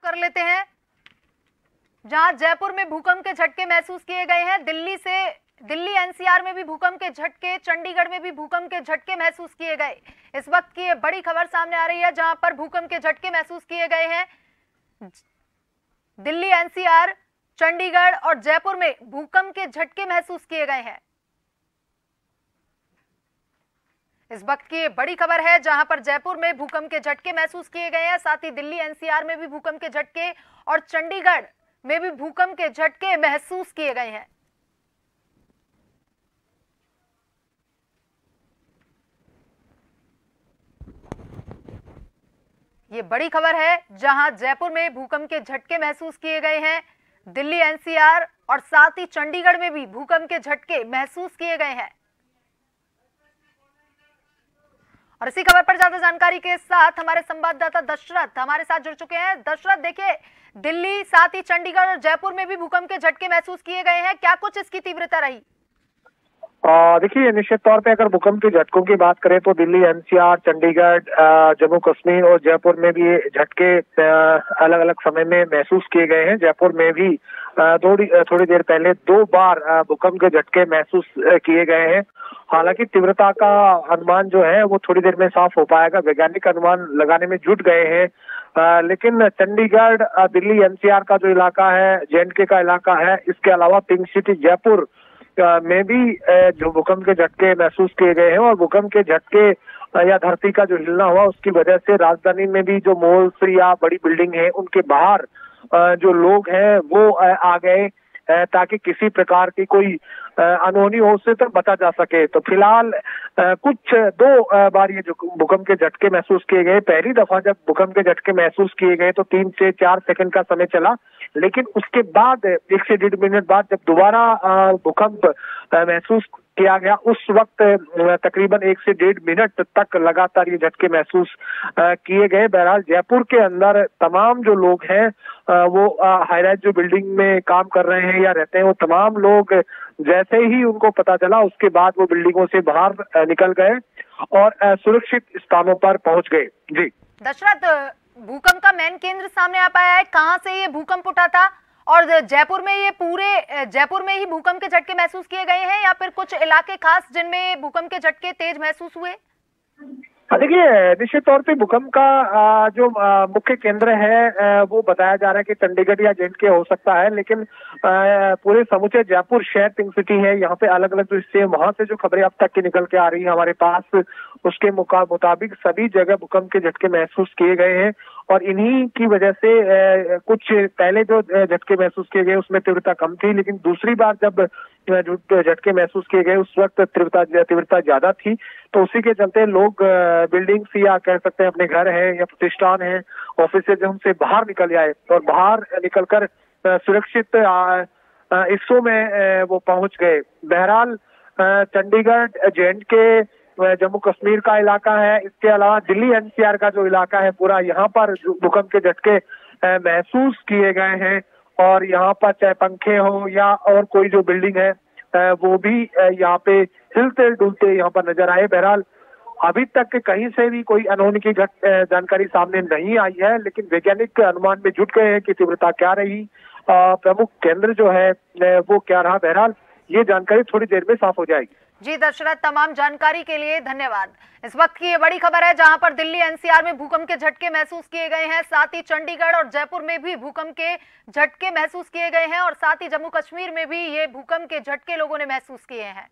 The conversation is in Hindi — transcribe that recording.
कर लेते हैं, जहां जयपुर में भूकंप के झटके महसूस किए गए हैं। दिल्ली एनसीआर में भी भूकंप के झटके, चंडीगढ़ में भी भूकंप के झटके महसूस किए गए। इस वक्त की ये बड़ी खबर सामने आ रही है, जहां पर भूकंप के झटके महसूस किए गए हैं। दिल्ली एनसीआर, चंडीगढ़ और जयपुर में भूकंप के झटके महसूस किए गए हैं। इस वक्त की ये बड़ी खबर है, जहां पर जयपुर में भूकंप के झटके महसूस किए गए हैं, साथ ही दिल्ली एनसीआर में भी भूकंप के झटके और चंडीगढ़ में भी भूकंप के झटके महसूस किए गए हैं। ये बड़ी खबर है, जहां जयपुर में भूकंप के झटके महसूस किए गए हैं, दिल्ली एनसीआर और साथ ही चंडीगढ़ में भी भूकंप के झटके महसूस किए गए हैं। और इसी खबर पर ज्यादा जानकारी के साथ हमारे संवाददाता दशरथ हमारे साथ जुड़ चुके हैं। दशरथ, देखिए, दिल्ली साथ ही चंडीगढ़ और जयपुर में भी भूकंप के झटके महसूस किए गए हैं, क्या कुछ इसकी तीव्रता रही? देखिए, निश्चित तौर पे अगर भूकंप के झटकों की बात करें तो दिल्ली एनसीआर, चंडीगढ़, जम्मू कश्मीर और जयपुर में भी ये झटके अलग अलग समय में महसूस किए गए हैं। जयपुर में भी थोड़ी देर पहले 2 बार भूकंप के झटके महसूस किए गए हैं। हालांकि तीव्रता का अनुमान जो है वो थोड़ी देर में साफ हो पाएगा, वैज्ञानिक अनुमान लगाने में जुट गए हैं। लेकिन चंडीगढ़, दिल्ली एनसीआर का जो इलाका है, जेएंडके का इलाका है, इसके अलावा पिंक सिटी जयपुर में भी जो भूकंप के झटके महसूस किए गए हैं। और भूकंप के झटके या धरती का जो हिलना हुआ उसकी वजह से राजधानी में भी जो मॉल्स या बड़ी बिल्डिंग है उनके बाहर जो लोग हैं वो आ गए, ताकि किसी प्रकार की कोई अनहोनी हो उससे तो बचा जा सके। तो फिलहाल कुछ 2 बार ये जो भूकंप के झटके महसूस किए गए, पहली दफा जब भूकंप के झटके महसूस किए गए तो 3 से 4 सेकंड का समय चला, लेकिन उसके बाद 1 से 1.5 मिनट बाद जब दोबारा भूकंप महसूस किया गया, उस वक्त तकरीबन 1 से 1.5 मिनट तक लगातार ये झटके महसूस किए गए। बहरहाल जयपुर के अंदर तमाम जो लोग हैं वो हाई राइज जो बिल्डिंग में काम कर रहे हैं या रहते हैं, वो तमाम लोग जैसे ही उनको पता चला उसके बाद वो बिल्डिंगों से बाहर निकल गए और सुरक्षित स्थानों पर पहुंच गए। जी दशरथ, भूकंप का मेन केंद्र सामने आ पाया है, कहां से ये भूकंप उठा था? और जयपुर में ये पूरे जयपुर में ही भूकंप के झटके महसूस किए गए हैं या फिर कुछ इलाके खास जिनमें भूकंप के झटके तेज महसूस हुए? देखिए, निश्चित तौर पे भूकंप का जो मुख्य केंद्र है वो बताया जा रहा है कि चंडीगढ़ या जेएंडके हो सकता है, लेकिन पूरे समूचे जयपुर शहर पिंक सिटी है, यहाँ पे अलग अलग जो हिस्से हैं वहां से जो खबरें अब तक की निकल के आ रही है हमारे पास, उसके मुताबिक सभी जगह भूकंप के झटके महसूस किए गए हैं। और इन्हीं की वजह से कुछ पहले जो झटके महसूस किए गए उसमें तीव्रता कम थी, लेकिन दूसरी बार जब झटके महसूस किए गए उस वक्त तीव्रता ज्यादा थी। तो उसी के चलते लोग बिल्डिंग्स या कह सकते हैं अपने घर है या प्रतिष्ठान है, ऑफिस से जो उनसे बाहर निकल आए और बाहर निकलकर सुरक्षित हिस्सों में वो पहुंच गए। बहरहाल चंडीगढ़, जेएंडके, जम्मू कश्मीर का इलाका है, इसके अलावा दिल्ली एनसीआर का जो इलाका है पूरा, यहाँ पर भूकंप के झटके महसूस किए गए हैं। और यहाँ पर चाहे पंखे हो या और कोई जो बिल्डिंग है वो भी यहाँ पे हिलते डुलते यहाँ पर नजर आए। बहरहाल अभी तक कहीं से भी कोई अनहोनी की जानकारी सामने नहीं आई है, लेकिन वैज्ञानिक अनुमान में जुट गए हैं कि तीव्रता क्या रही, प्रमुख केंद्र जो है वो क्या रहा। बहरहाल ये जानकारी थोड़ी देर में साफ हो जाएगी। जी दशरथ, तमाम जानकारी के लिए धन्यवाद। इस वक्त की ये बड़ी खबर है, जहां पर दिल्ली एनसीआर में भूकंप के झटके महसूस किए गए हैं, साथ ही चंडीगढ़ और जयपुर में भी भूकंप के झटके महसूस किए गए हैं और साथ ही जम्मू कश्मीर में भी ये भूकंप के झटके लोगों ने महसूस किए हैं।